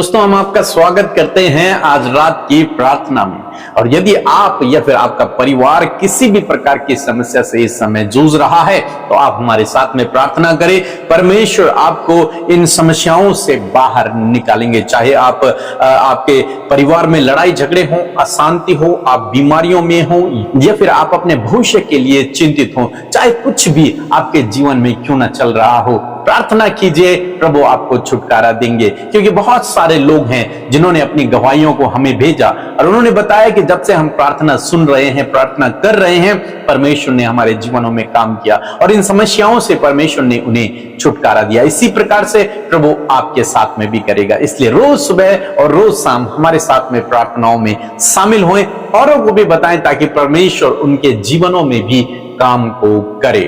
दोस्तों, हम आपका स्वागत करते हैं आज रात की प्रार्थना में। और यदि आप या फिर आपका परिवार किसी भी प्रकार की समस्या से इस समय जूझ रहा है तो आप हमारे साथ में प्रार्थना करें। परमेश्वर आपको इन समस्याओं से बाहर निकालेंगे। चाहे आप आपके परिवार में लड़ाई झगड़े हो, अशांति हो, आप बीमारियों में हो या फिर आप अपने भविष्य के लिए चिंतित हो, चाहे कुछ भी आपके जीवन में क्यों ना चल रहा हो, प्रार्थना कीजिए, प्रभु आपको छुटकारा देंगे। क्योंकि बहुत सारे लोग हैं जिन्होंने अपनी गवाहियों को हमें भेजा और उन्होंने बताया कि जब से हम प्रार्थना सुन रहे हैं, प्रार्थना कर रहे हैं, परमेश्वर ने हमारे जीवनों में काम किया और इन समस्याओं से परमेश्वर ने उन्हें छुटकारा दिया। इसी प्रकार से प्रभु आपके साथ में भी करेगा। इसलिए रोज सुबह और रोज शाम हमारे साथ में प्रार्थनाओं में शामिल हों, औरों को भी बताएं ताकि परमेश्वर उनके जीवनों में भी काम को करे।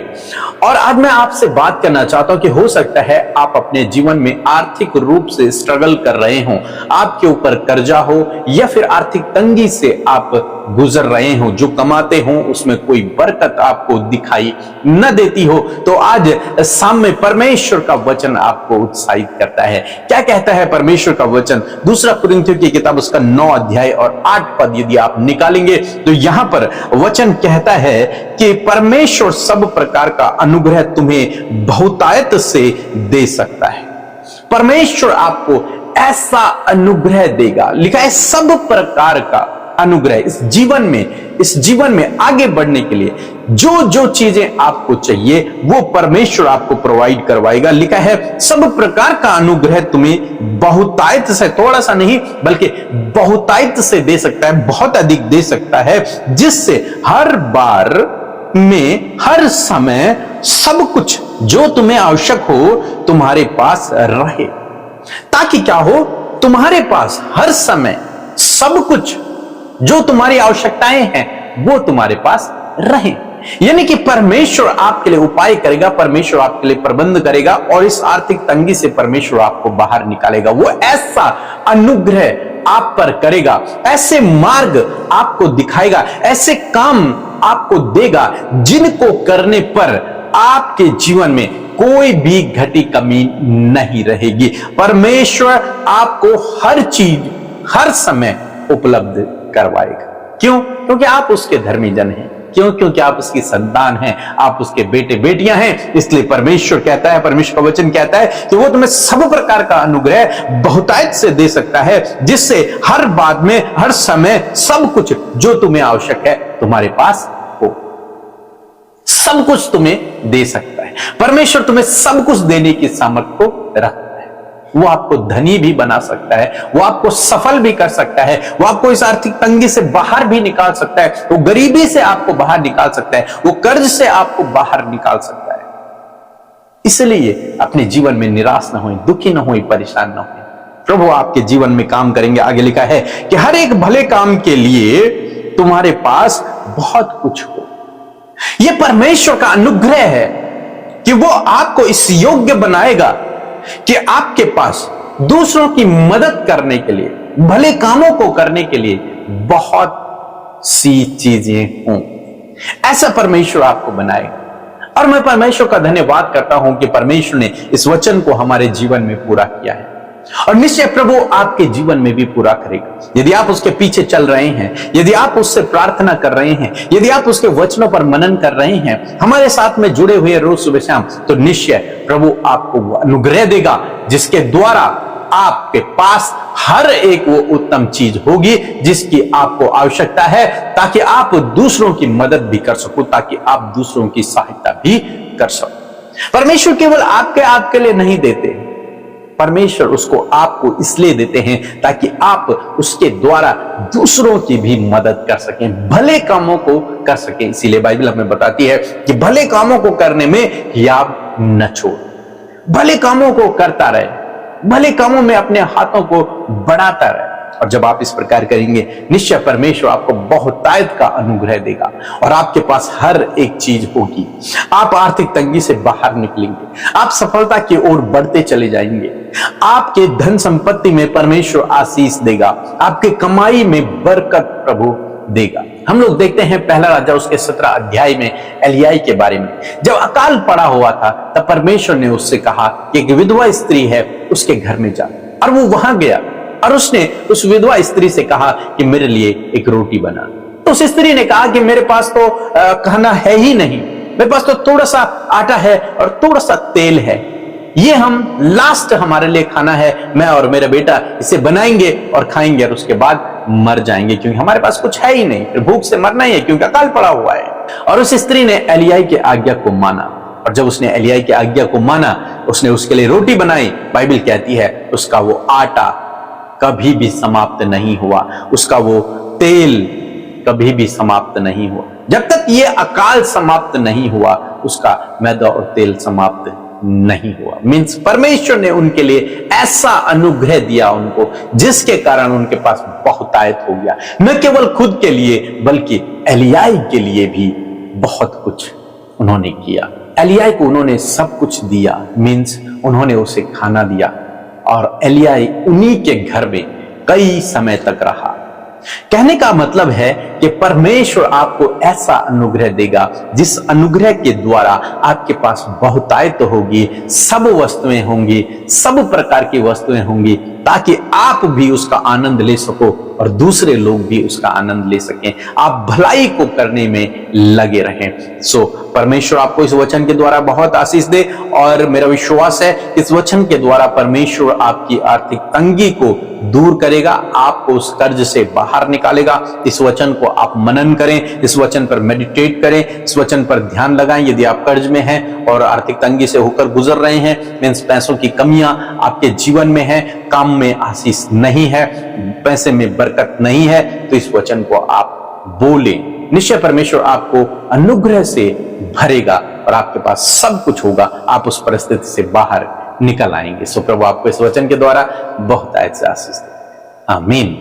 और आज मैं आपसे बात करना चाहता हूं कि हो सकता है आप अपने जीवन में आर्थिक रूप से स्ट्रगल कर रहे हो, आपके ऊपर कर्जा हो या फिर आर्थिक तंगी से आप गुजर रहे हो, जो कमाते हो उसमें कोई बरकत आपको दिखाई न देती हो। तो आज शाम में परमेश्वर का वचन आपको उत्साहित करता है। क्या कहता है परमेश्वर का वचन? दूसरा कुरिन्थियों की किताब उसका 9 अध्याय और 8 पद यदि आप निकालेंगे तो यहां पर वचन कहता है कि परमेश्वर सब प्रकार का अनुग्रह तुम्हें बहुतायत से दे सकता है। परमेश्वर आपको ऐसा अनुग्रह देगा, लिखा है सब प्रकार का अनुग्रह। इस जीवन में आगे बढ़ने के लिए जो जो चीजें आपको चाहिए वो परमेश्वर आपको प्रोवाइड करवाएगा। लिखा है सब प्रकार का अनुग्रह तुम्हें बहुतायत से, थोड़ा सा नहीं बल्कि बहुतायत से दे सकता है, बहुत अधिक दे सकता है, जिससे हर बार में हर समय सब कुछ जो तुम्हें आवश्यक हो तुम्हारे पास रहे। ताकि क्या हो, तुम्हारे पास हर समय सब कुछ जो तुम्हारी आवश्यकताएं हैं वो तुम्हारे पास रहे। यानी कि परमेश्वर आपके लिए उपाय करेगा, परमेश्वर आपके लिए प्रबंध करेगा और इस आर्थिक तंगी से परमेश्वर आपको बाहर निकालेगा। वो ऐसा अनुग्रह आप पर करेगा, ऐसे मार्ग आपको दिखाएगा, ऐसे काम आपको देगा जिनको करने पर आपके जीवन में कोई भी घटी कमी नहीं रहेगी। परमेश्वर आपको हर चीज हर समय उपलब्ध करवाएगा। क्यों? क्योंकि आप उसके धर्मी जन हैं। क्यों? क्योंकि आप उसकी संतान हैं, आप उसके बेटे बेटियां हैं। इसलिए परमेश्वर कहता है, परमेश्वर का वचन कहता है कि वो तुम्हें सब प्रकार का अनुग्रह बहुतायत से दे सकता है, जिससे हर बात में हर समय सब कुछ जो तुम्हें आवश्यक है तुम्हारे पास हो। सब कुछ तुम्हें दे सकता है। परमेश्वर तुम्हें सब कुछ देने की सामर्थ्य को रखता है। वो आपको धनी भी बना सकता है, वो आपको सफल भी कर सकता है, वो आपको इस आर्थिक तंगी से बाहर भी निकाल सकता है, वो गरीबी से आपको बाहर निकाल सकता है, वो कर्ज से आपको बाहर निकाल सकता है। इसलिए अपने जीवन में निराश न होए, दुखी न होए, परेशान न होए। प्रभु आपके जीवन में काम करेंगे। आगे लिखा है कि हर एक भले काम के लिए तुम्हारे पास बहुत कुछ हो। यह परमेश्वर का अनुग्रह है कि वो आपको इस योग्य बनाएगा कि आपके पास दूसरों की मदद करने के लिए, भले कामों को करने के लिए बहुत सी चीजें हों। ऐसा परमेश्वर आपको बनाएगा। और मैं परमेश्वर का धन्यवाद करता हूं कि परमेश्वर ने इस वचन को हमारे जीवन में पूरा किया है और निश्चय प्रभु आपके जीवन में भी पूरा करेगा। यदि आप उसके पीछे चल रहे हैं, यदि आप उससे प्रार्थना कर रहे हैं, यदि आप उसके वचनों पर मनन कर रहे हैं, हमारे साथ में जुड़े हुए रोज सुबह शाम, तो निश्चय प्रभु आपको वो अनुग्रह देगा जिसके द्वारा आपके पास हर एक वो उत्तम चीज होगी जिसकी आपको आवश्यकता है, ताकि आप दूसरों की मदद भी कर सको, ताकि आप दूसरों की सहायता भी कर सको। परमेश्वर केवल आपके लिए नहीं देते, परमेश्वर उसको आपको इसलिए देते हैं ताकि आप उसके द्वारा दूसरों की भी मदद कर सकें, भले कामों को कर सकें। इसीलिए बाइबल हमें बताती है कि भले कामों को करने में याद न छोड़, भले कामों को करता रहे, भले कामों में अपने हाथों को बढ़ाता रहे। और जब आप इस प्रकार करेंगे, निश्चय परमेश्वर आपको बहुतायत का अनुग्रह देगा और आपके पास हर एक चीज होगी। आप आर्थिक तंगी से बाहर निकलेंगे, आप सफलता की ओर बढ़ते चले जाएंगे, आपके धन संपत्ति में परमेश्वर आशीष देगा, आपके कमाई में बरकत प्रभु देगा। हम लोग देखते हैं पहला राजा उसके 17 अध्याय में एलियाई के बारे में। जब अकाल पड़ा हुआ था तब परमेश्वर ने उससे कहा कि एक विधवा स्त्री है, उसके घर में जा, और वो वहां गया और उसने उस विधवा स्त्री से कहा कि मेरे लिए एक रोटी बना। तो उस स्त्री ने कहा कि मेरे पास तो खाना है ही नहीं, मेरे पास तो थोड़ा सा आटा है और थोड़ा सा तेल है, ये हम लास्ट हमारे लिए खाना है, मैं और मेरा बेटा इसे बनाएंगे और खाएंगे और उसके बाद मर जाएंगे, क्योंकि हमारे पास कुछ है ही नहीं, फिर भूख से मरना ही है क्योंकि अकाल पड़ा हुआ है। और उस स्त्री ने एलियाई की आज्ञा को माना, और जब उसने एलियाई की आज्ञा को माना, उसने उसके लिए रोटी बनाई। बाइबल कहती है उसका वो आटा कभी भी समाप्त नहीं हुआ, उसका वो तेल कभी भी समाप्त नहीं हुआ। जब तक ये अकाल समाप्त नहीं हुआ, उसका मैदा और तेल समाप्त नहीं हुआ। मीन्स परमेश्वर ने उनके लिए ऐसा अनुग्रह दिया उनको, जिसके कारण उनके पास बहुतायत हो गया। न केवल खुद के लिए बल्कि एलियाई के लिए भी बहुत कुछ उन्होंने किया। एलियाई को उन्होंने सब कुछ दिया, मीन्स उन्होंने उसे खाना दिया, और एलियाई उन्हीं के घर में कई समय तक रहा। कहने का मतलब है कि परमेश्वर आपको ऐसा अनुग्रह देगा जिस अनुग्रह के द्वारा आपके पास बहुतायत होगी, सब वस्तुएं होंगी, सब प्रकार की वस्तुएं होंगी, ताकि आप भी उसका आनंद ले सको और दूसरे लोग भी उसका आनंद ले सकें। आप भलाई को करने में लगे रहें। सो परमेश्वर आपको इस वचन के द्वारा बहुत आशीष दे, और मेरा विश्वास है इस वचन के द्वारा परमेश्वर आपकी आर्थिक तंगी को दूर करेगा, आपको उस कर्ज से बाहर निकालेगा। इस वचन को आप मनन करें, इस वचन पर मेडिटेट करें, इस वचन पर ध्यान लगाएं। यदि आप कर्ज में हैं और आर्थिक तंगी से होकर गुजर रहे हैं, मीन्स पैसों की कमियां आपके जीवन में है, काम में आशीष नहीं है, पैसे में बरकत नहीं है, तो इस वचन को आप बोलें। निश्चय परमेश्वर आपको अनुग्रह से भरेगा और आपके पास सब कुछ होगा, आप उस परिस्थिति से बाहर निकल आएंगे। सो प्रभु आपको इस वचन के द्वारा बहुतायत से आशीष दे। आमीन।